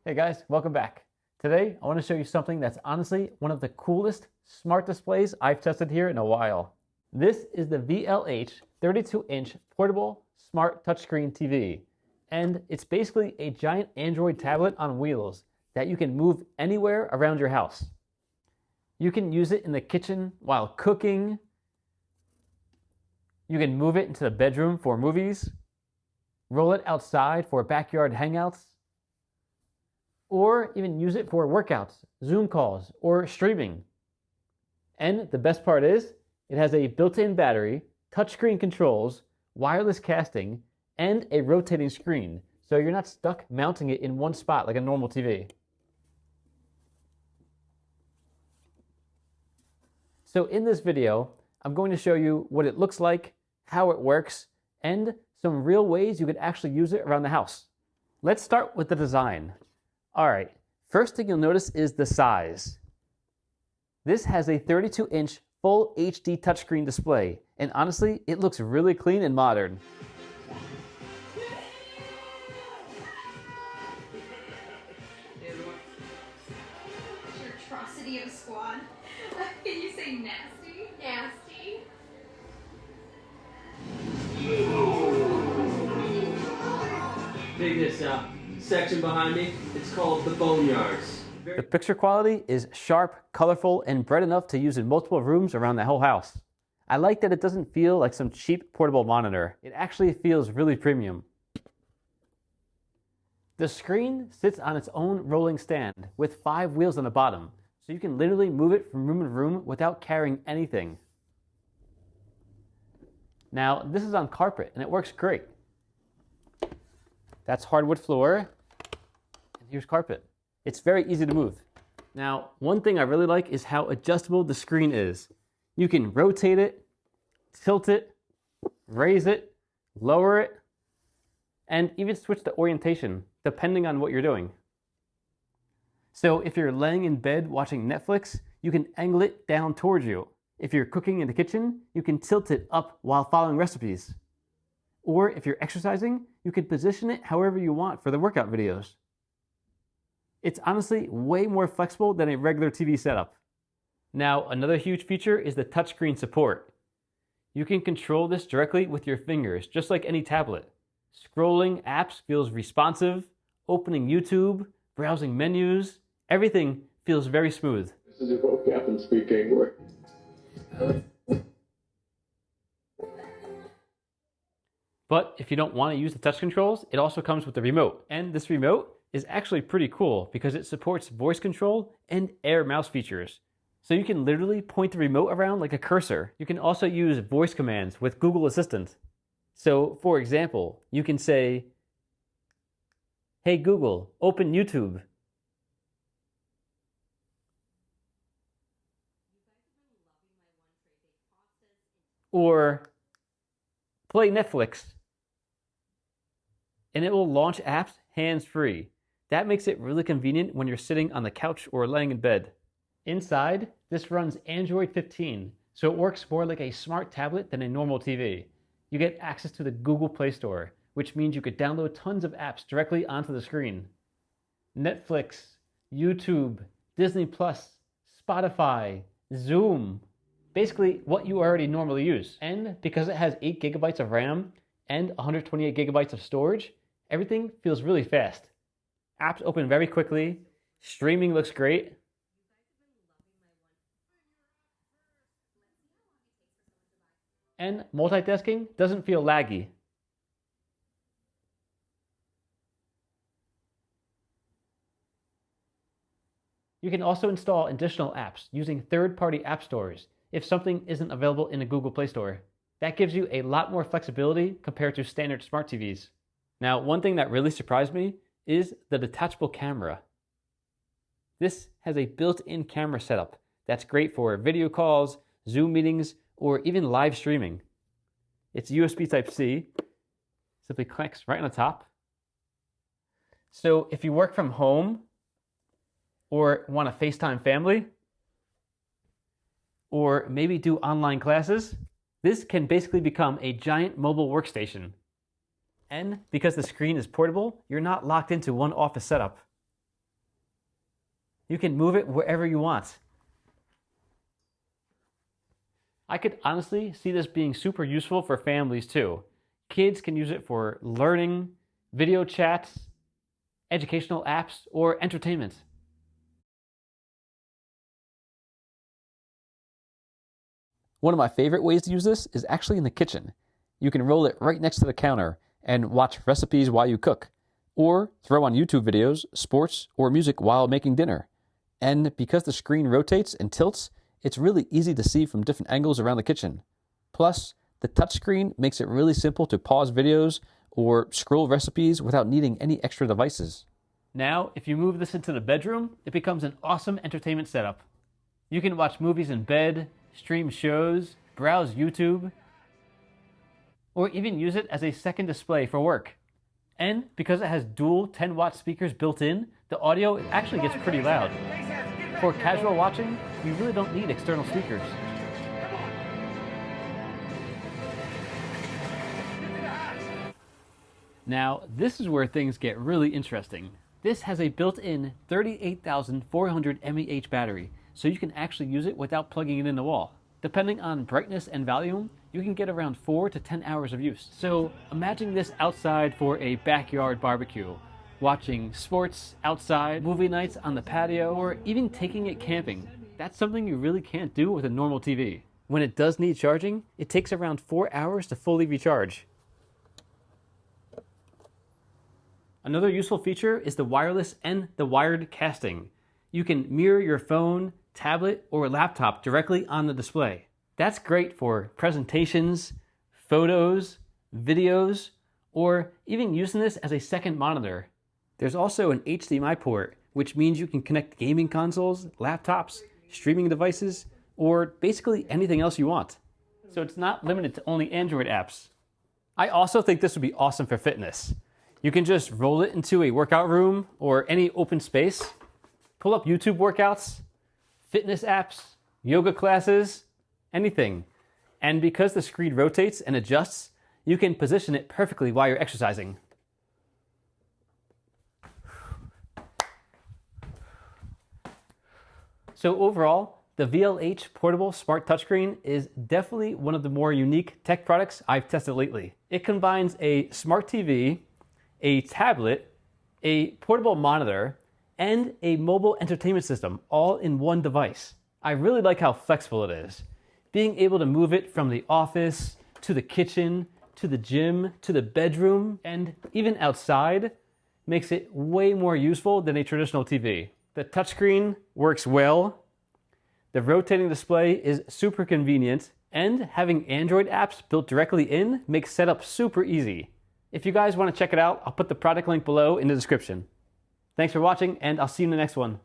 Hey guys, welcome back. Today, I want to show you something that's honestly one of the coolest smart displays I've tested here in a while. This is the VLH 32-inch portable smart touchscreen TV. And it's basically a giant Android tablet on wheels that you can move anywhere around your house. You can use it in the kitchen while cooking. You can move it into the bedroom for movies, roll it outside for backyard hangouts, or even use it for workouts, Zoom calls, or streaming. And the best part is, it has a built-in battery, touchscreen controls, wireless casting, and a rotating screen, so you're not stuck mounting it in one spot like a normal TV. So in this video, I'm going to show you what it looks like, how it works, and some real ways you could actually use it around the house. Let's start with the design. All right, first thing you'll notice is the size. This has a 32-inch full HD touchscreen display, and honestly, it looks really clean and modern. Your atrocity of a squad. Can you say nasty? Nasty. Dig this out. Section behind me, it's called the boneyards. The picture quality is sharp, colorful, and bright enough to use in multiple rooms around the whole house. I like that it doesn't feel like some cheap portable monitor. It actually feels really premium. The screen sits on its own rolling stand with 5 wheels on the bottom, so you can literally move it from room to room without carrying anything. Now, this is on carpet, and it works great. That's hardwood floor, and here's carpet. It's very easy to move. Now, one thing I really like is how adjustable the screen is. You can rotate it, tilt it, raise it, lower it, and even switch the orientation depending on what you're doing. So if you're laying in bed watching Netflix, you can angle it down towards you. If you're cooking in the kitchen, you can tilt it up while following recipes. Or if you're exercising, you can position it however you want for the workout videos. It's honestly way more flexible than a regular TV setup. Now, another huge feature is the touchscreen support. You can control this directly with your fingers, just like any tablet. Scrolling apps feels responsive, opening YouTube, browsing menus, everything feels very smooth. This is your boat captain speaking. But if you don't want to use the touch controls, it also comes with the remote. And this remote is actually pretty cool because it supports voice control and air mouse features. So you can literally point the remote around like a cursor. You can also use voice commands with Google Assistant. So for example, you can say, "Hey Google, open YouTube." Or play Netflix. And it will launch apps hands-free. That makes it really convenient when you're sitting on the couch or laying in bed. Inside, this runs Android 15, so it works more like a smart tablet than a normal TV. You get access to the Google Play Store, which means you could download tons of apps directly onto the screen. Netflix, YouTube, Disney+, Spotify, Zoom. Basically what you already normally use. And because it has 8 gigabytes of RAM and 128 gigabytes of storage, everything feels really fast. Apps open very quickly, streaming looks great. And multitasking doesn't feel laggy. You can also install additional apps using third-party app stores if something isn't available in a Google Play Store. That gives you a lot more flexibility compared to standard smart TVs. Now, one thing that really surprised me is the detachable camera. This has a built-in camera setup that's great for video calls, Zoom meetings, or even live streaming. It's USB Type-C, simply connects right on the top. So if you work from home or want to FaceTime family, or maybe do online classes, this can basically become a giant mobile workstation. And because the screen is portable, you're not locked into one office setup. You can move it wherever you want. I could honestly see this being super useful for families too. Kids can use it for learning, video chats, educational apps, or entertainment. One of my favorite ways to use this is actually in the kitchen. You can roll it right next to the counter and watch recipes while you cook, or throw on YouTube videos, sports, or music while making dinner. And because the screen rotates and tilts, it's really easy to see from different angles around the kitchen. Plus, the touchscreen makes it really simple to pause videos or scroll recipes without needing any extra devices. Now, if you move this into the bedroom, it becomes an awesome entertainment setup. You can watch movies in bed, stream shows, browse YouTube, or even use it as a second display for work. And because it has dual 10-watt speakers built in, the audio actually gets pretty loud. For casual watching, you really don't need external speakers. Now, this is where things get really interesting. This has a built-in 38,400 mAh battery, so you can actually use it without plugging it in the wall. Depending on brightness and volume, you can get around 4 to 10 hours of use. So imagine this outside for a backyard barbecue, watching sports outside, movie nights on the patio, or even taking it camping. That's something you really can't do with a normal TV. When it does need charging, it takes around 4 hours to fully recharge. Another useful feature is the wireless and the wired casting. You can mirror your phone, tablet, or laptop directly on the display. That's great for presentations, photos, videos, or even using this as a second monitor. There's also an HDMI port, which means you can connect gaming consoles, laptops, streaming devices, or basically anything else you want. So it's not limited to only Android apps. I also think this would be awesome for fitness. You can just roll it into a workout room or any open space, pull up YouTube workouts, fitness apps, yoga classes, anything. And because the screen rotates and adjusts, you can position it perfectly while you're exercising. So overall, the VLH portable smart touchscreen is definitely one of the more unique tech products I've tested lately. It combines a smart TV, a tablet, a portable monitor, and a mobile entertainment system all in one device. I really like how flexible it is. Being able to move it from the office to the kitchen, to the gym, to the bedroom, and even outside makes it way more useful than a traditional TV. The touchscreen works well, the rotating display is super convenient, and having Android apps built directly in makes setup super easy. If you guys want to check it out, I'll put the product link below in the description. Thanks for watching, and I'll see you in the next one.